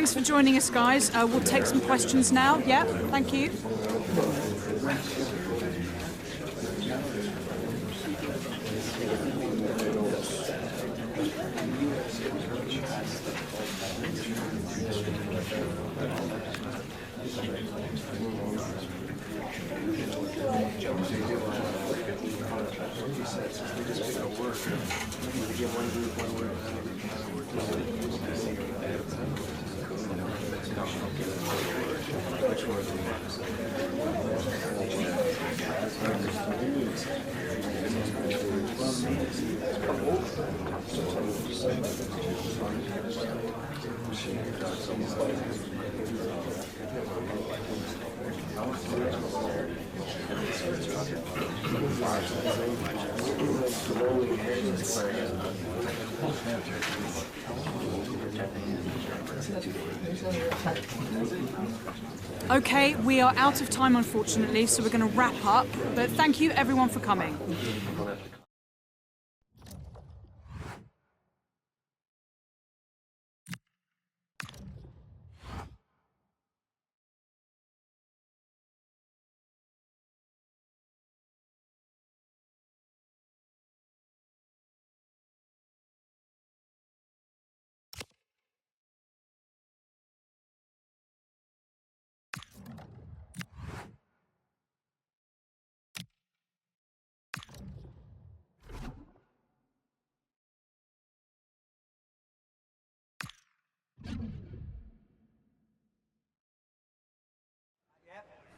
thanks for joining us, guys. We'll take some questions now. Yeah, thank you. Okay, we are out of time, unfortunately, so we're going to wrap up. But thank you, everyone, for coming.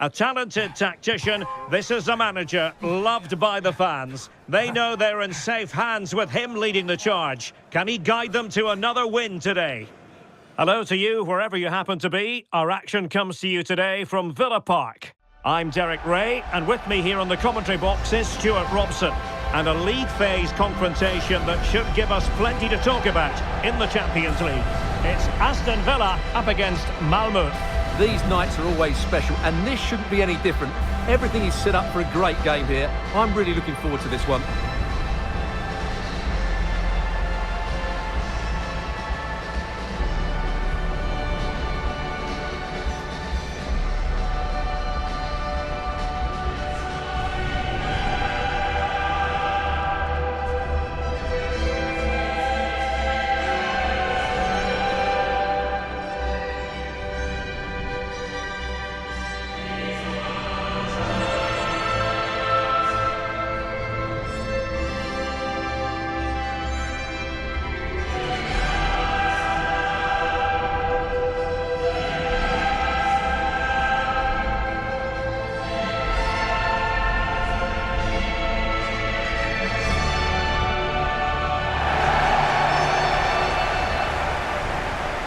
A talented tactician, this is a manager loved by the fans. They know they're in safe hands with him leading the charge. Can he guide them to another win today? Hello to you, wherever you happen to be. Our action comes to you today from Villa Park. I'm Derek Ray, and with me here on the commentary box is Stuart Robson. And a league phase confrontation that should give us plenty to talk about in the Champions League. It's Aston Villa up against Malmö. These nights are always special, and this shouldn't be any different. Everything is set up for a great game here. I'm really looking forward to this one.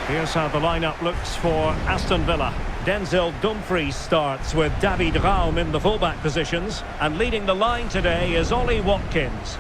Here's how the lineup looks for Aston Villa. Denzel Dumfries starts with David Raum in the fullback positions, and leading the line today is Ollie Watkins.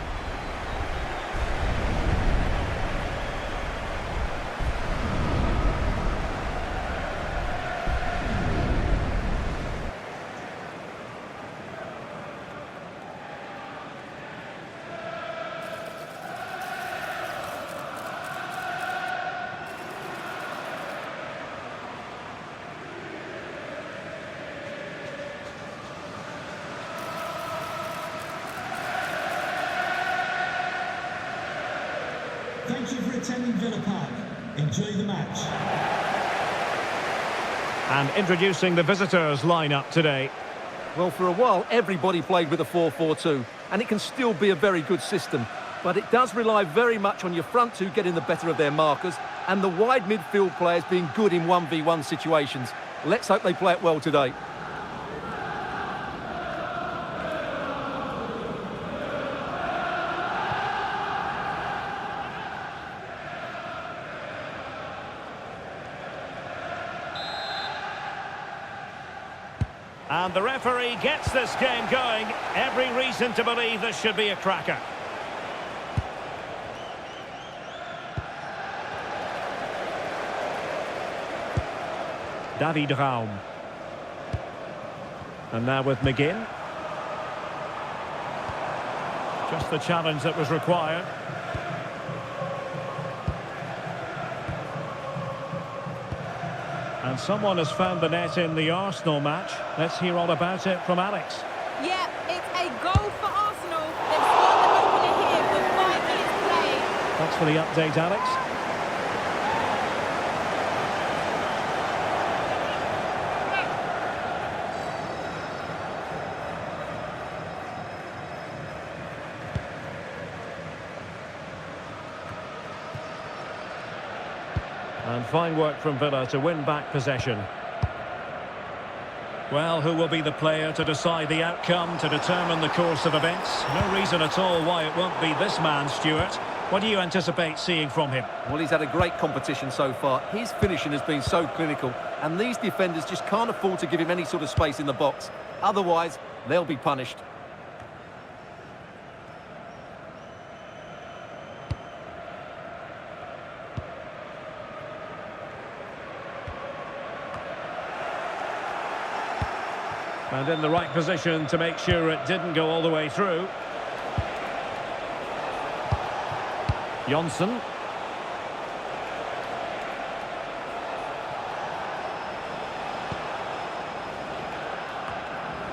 Thank you for attending Villa Park. Enjoy the match. And introducing the visitors' lineup today. Well, for a while, everybody played with a 4-4-2, and it can still be a very good system. But it does rely very much on your front two getting the better of their markers and the wide midfield players being good in 1v1 situations. Let's hope they play it well today. And the referee gets this game going. Every reason to believe this should be a cracker. David Raum. And now with McGinn. Just the challenge that was required. And someone has found the net in the Arsenal match. Let's hear all about it from Alex. Yeah, it's a goal for Arsenal. They've scored the opener here with 5 minutes played. Thanks for the update, Alex. And fine work from Villa to win back possession. Well, who will be the player to decide the outcome, to determine the course of events? No reason at all why it won't be this man, Stuart. What do you anticipate seeing from him? Well, he's had a great competition so far. His finishing has been so clinical, and these defenders just can't afford to give him any sort of space in the box. Otherwise, they'll be punished. And in the right position to make sure it didn't go all the way through. Johnson.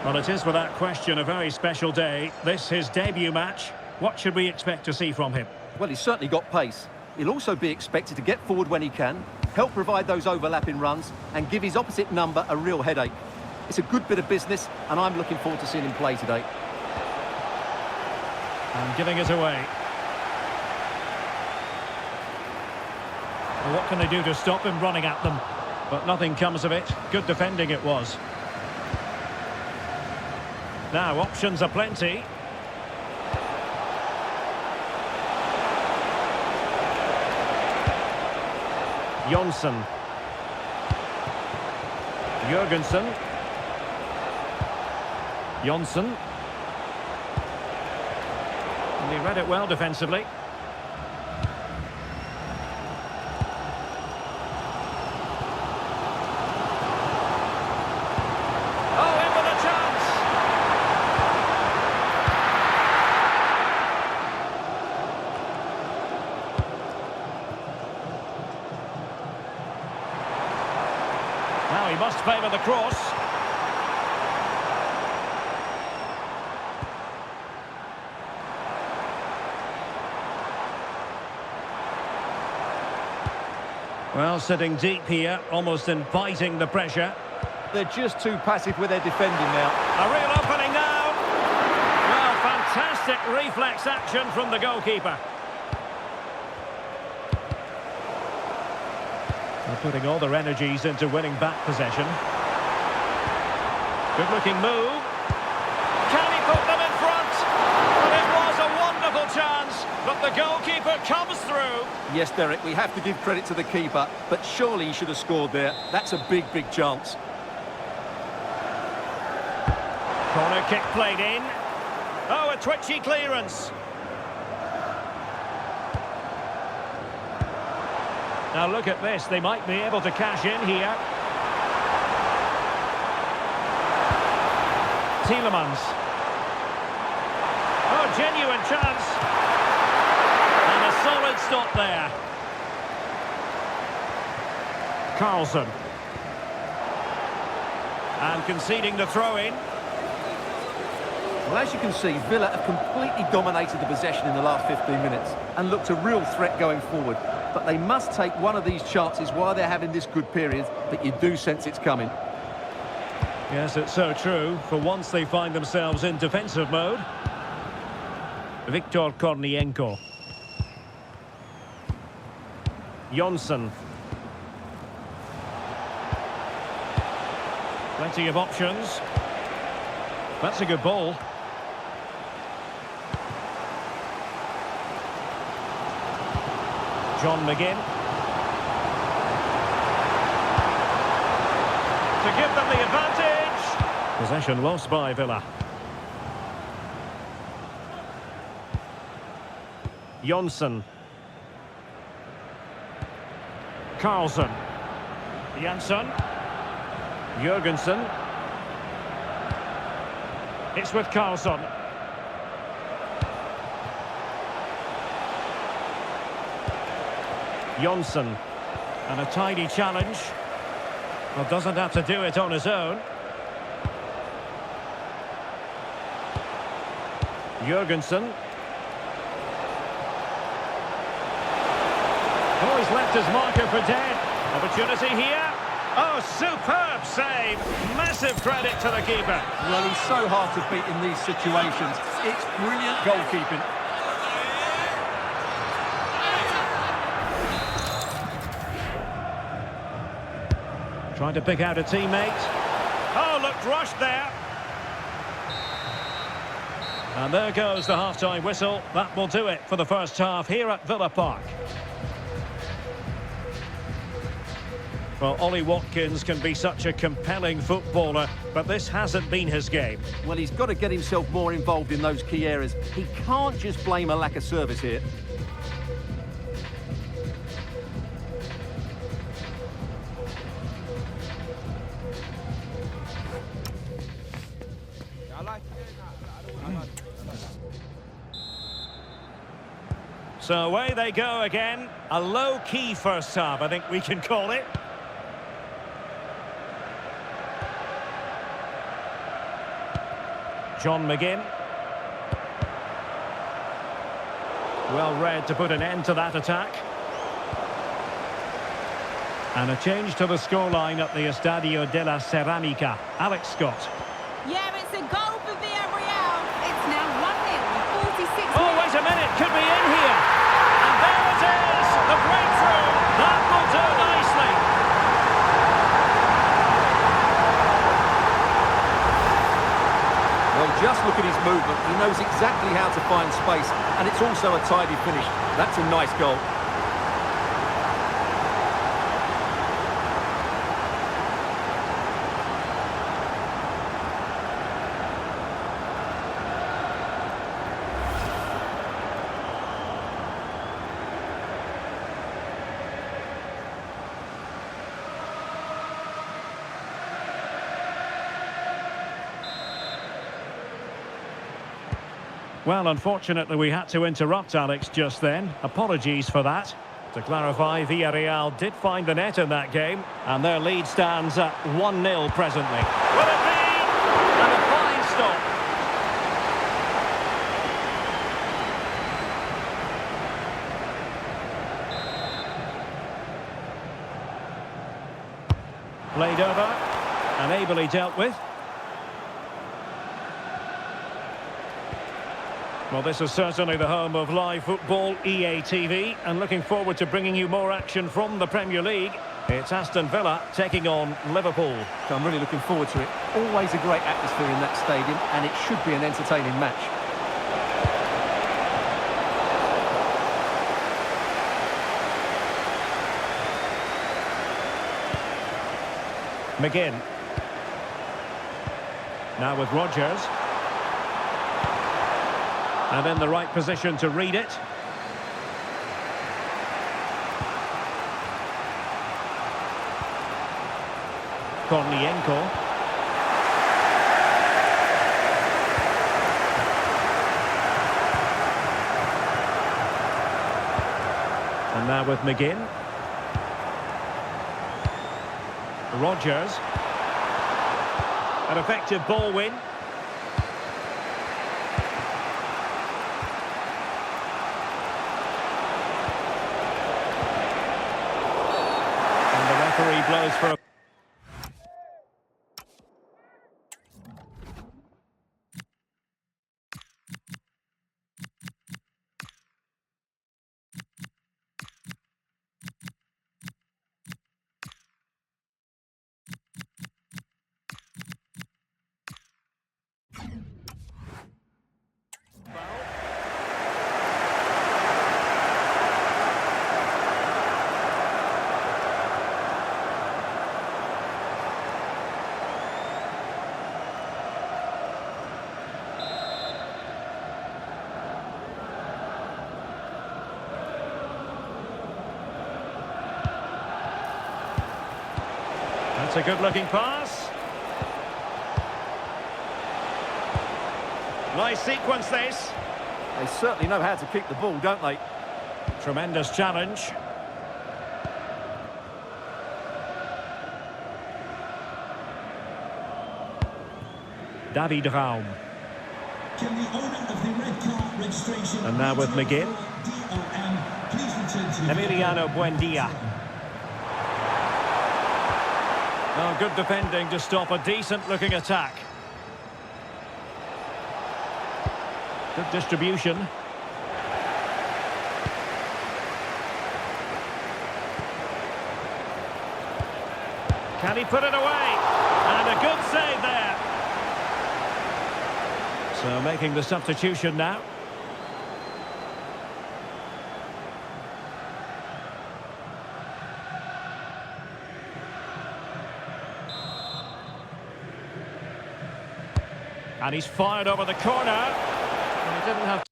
Well, it is without question a very special day. This his debut match. What should we expect to see from him? Well, he's certainly got pace. He'll also be expected to get forward when he can, help provide those overlapping runs, and give his opposite number a real headache. It's a good bit of business, and I'm looking forward to seeing him play today. And giving it away. Well, what can they do to stop him running at them? But nothing comes of it. Good defending it was. Now, options are plenty. Johnson. Jurgensen. Johnson. And he read it well defensively. Oh, in with a chance! Now he must favour the cross. Well, sitting deep here, almost inviting the pressure. They're just too passive with their defending now. A real opening now. Well, fantastic reflex action from the goalkeeper. They're putting all their energies into winning back possession. Good-looking move. Can he put them in front? Well, it was a wonderful chance, but the goalkeeper comes through. Yes, Derek, we have to give credit to the keeper, but surely he should have scored there. That's a big, big chance. Corner kick played in. Oh, a twitchy clearance. Now look at this, they might be able to cash in here. Tielemans. Oh, genuine chance. And a solid stop there. Carlson. And conceding the throw-in. Well, as you can see, Villa have completely dominated the possession in the last 15 minutes and looked a real threat going forward. But they must take one of these chances while they're having this good period, but you do sense it's coming. Yes, it's so true. For once they find themselves in defensive mode. Viktor Kornienko. Johnson. Plenty of options. That's a good ball. John McGinn. To give them the advantage. Possession lost by Villa. Johnson. Carlson. Jansson. Jurgensen. It's with Carlson. Johnson. And a tidy challenge. Well, doesn't have to do it on his own. Jurgensen. Oh, he's left his marker for dead. Opportunity here. Oh, superb save. Massive credit to the keeper. Well, he's so hard to beat in these situations. It's brilliant goalkeeping. Trying to pick out a teammate. Oh, looked rushed there. And there goes the half-time whistle. That will do it for the first half here at Villa Park. Well, Ollie Watkins can be such a compelling footballer, but this hasn't been his game. Well, he's got to get himself more involved in those key areas. He can't just blame a lack of service here. So away they go again. A low-key first half, I think we can call it. John McGinn. Well read to put an end to that attack. And a change to the scoreline at the Estadio de la Ceramica. Alex Scott. Yeah, it's a goal for Villarreal. It's now 1-0 with 46 Oh, minutes. wait a minute, could be in here. And there it is, the breakthrough. That will do nicely. Well, just look at his movement. He knows exactly how to find space, and it's also a tidy finish. That's a nice goal. Well, unfortunately, we had to interrupt Alex just then. Apologies for that. To clarify, Villarreal did find the net in that game, and their lead stands at 1-0 presently. Will it be? And a fine stop. Played over and ably dealt with. Well, this is certainly the home of live football, EA TV, and looking forward to bringing you more action from the Premier League. It's Aston Villa taking on Liverpool. So I'm really looking forward to it. Always a great atmosphere in that stadium, and it should be an entertaining match. McGinn. Now with Rodgers. And in the right position to read it. Kornienko. And now with McGinn. Rodgers. An effective ball win. Referee blows for a... That's a good-looking pass. Nice sequence, this. They certainly know how to kick the ball, don't they? Tremendous challenge. David Raum. Can the owner of the red car registration And now with McGinn. DOM please return to the Emiliano Buendia. Oh, good defending to stop a decent-looking attack. Good distribution. Can he put it away? And a good save there. So making the substitution now. And he's fired over the corner. And he didn't have...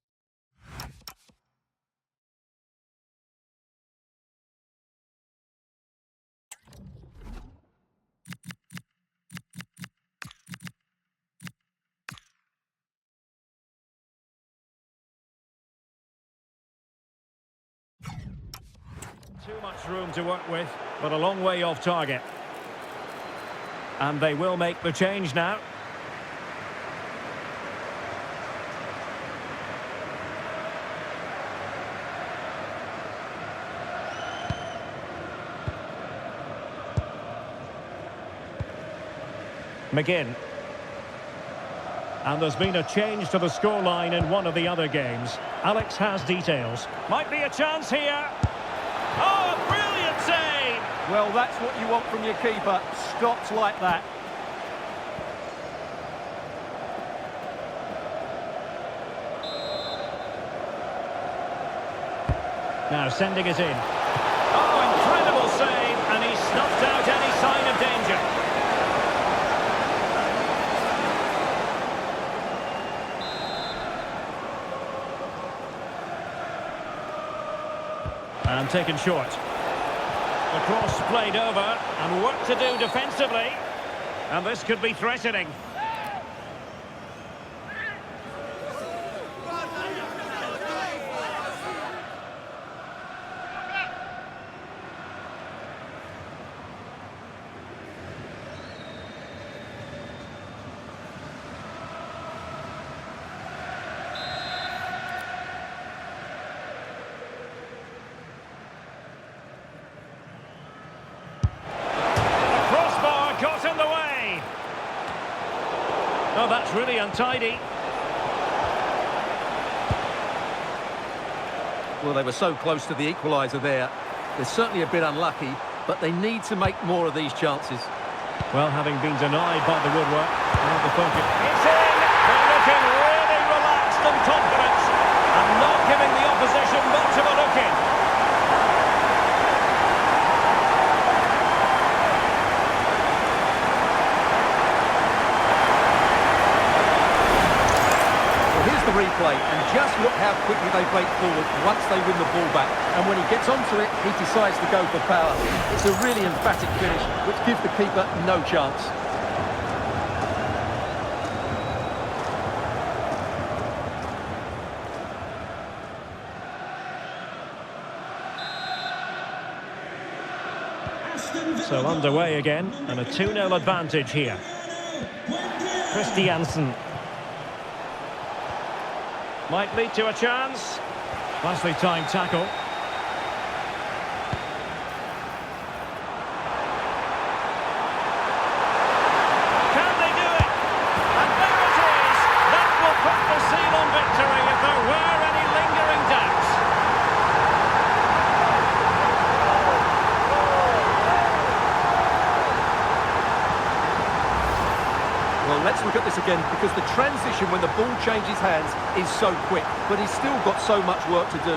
Too much room to work with, but a long way off target. And they will make the change now. McGinn. And there's been a change to the scoreline in one of the other games. Alex has details. Might be a chance here. Oh, a brilliant save! Well, that's what you want from your keeper. Stops like that. Now sending it in. Oh, incredible save! And he snuffed out any sign of danger. And taken short. The cross played over, and work to do defensively. And this could be threatening. Oh, that's really untidy. Well, they were so close to the equaliser there. They're certainly a bit unlucky, but they need to make more of these chances. Well, having been denied by the woodwork, now the focus. It's in! They're looking really relaxed and confident, and not giving the opposition much of a look in. The replay, and just look how quickly they break forward once they win the ball back. And when he gets onto it, he decides to go for power. It's a really emphatic finish, which gives the keeper no chance. So underway again, and a 2-0 advantage here. Christiansen. Might lead to a chance. Nicely timed tackle. Can they do it? And there it is! That will put the seal on victory if there were any lingering doubts. Well, let's look at this again, because the transition when the ball changes hands is so quick, but he's still got so much work to do.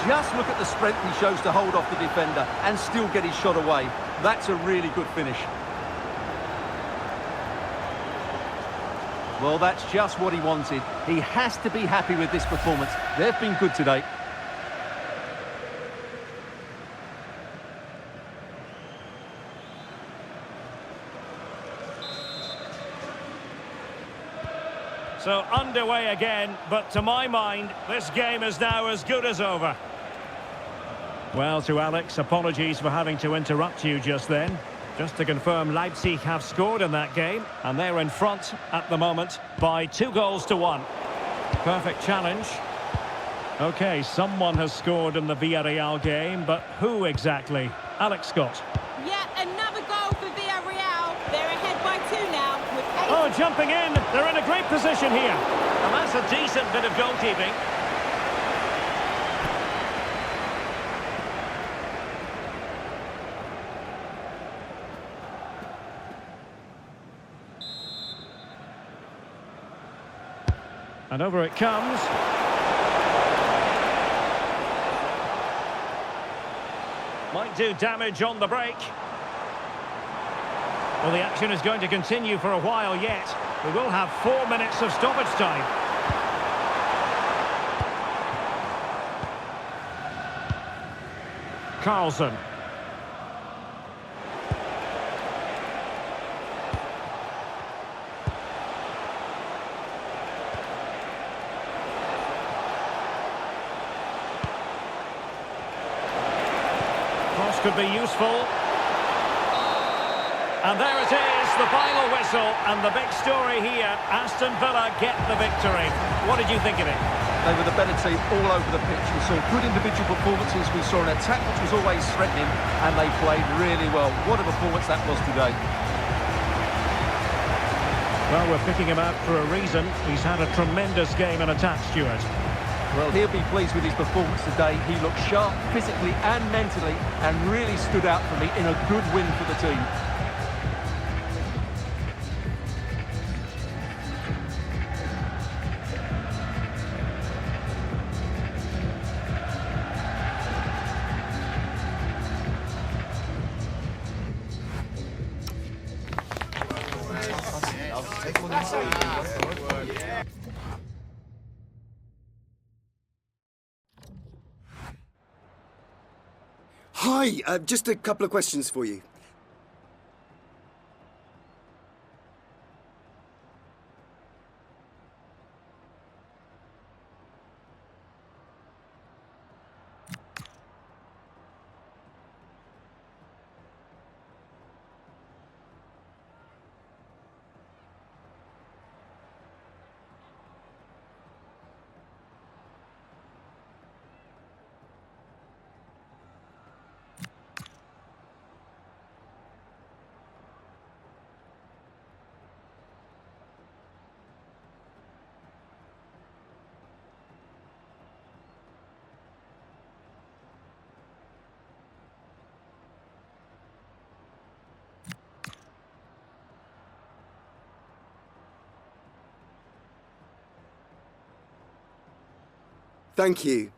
Just look at the strength he shows to hold off the defender and still get his shot away. That's a really good finish. Well, that's just what he wanted. He has to be happy with this performance. They've been good today. So underway again, but to my mind, this game is now as good as over. Well, to Alex, apologies for having to interrupt you just then. Just to confirm, Leipzig have scored in that game, and they're in front at the moment by 2-1. Perfect challenge. Okay, someone has scored in the Villarreal game, but who exactly? Alex Scott. Yeah, another goal for Villarreal. They're ahead by 2 now with 8. Oh, jumping in. They're in a great position here. And that's a decent bit of goalkeeping. And over it comes. Might do damage on the break. Well, the action is going to continue for a while yet. We will have 4 minutes of stoppage time. Carlson. Cross could be useful. And there it is, the final whistle, and the big story here, Aston Villa get the victory. What did you think of it? They were the better team all over the pitch. We saw good individual performances, we saw an attack which was always threatening, and they played really well. What a performance that was today. Well, we're picking him out for a reason. He's had a tremendous game in attack, Stuart. Well, he'll be pleased with his performance today. He looked sharp physically and mentally, and really stood out for me in a good win for the team. Hi, just a couple of questions for you. Thank you.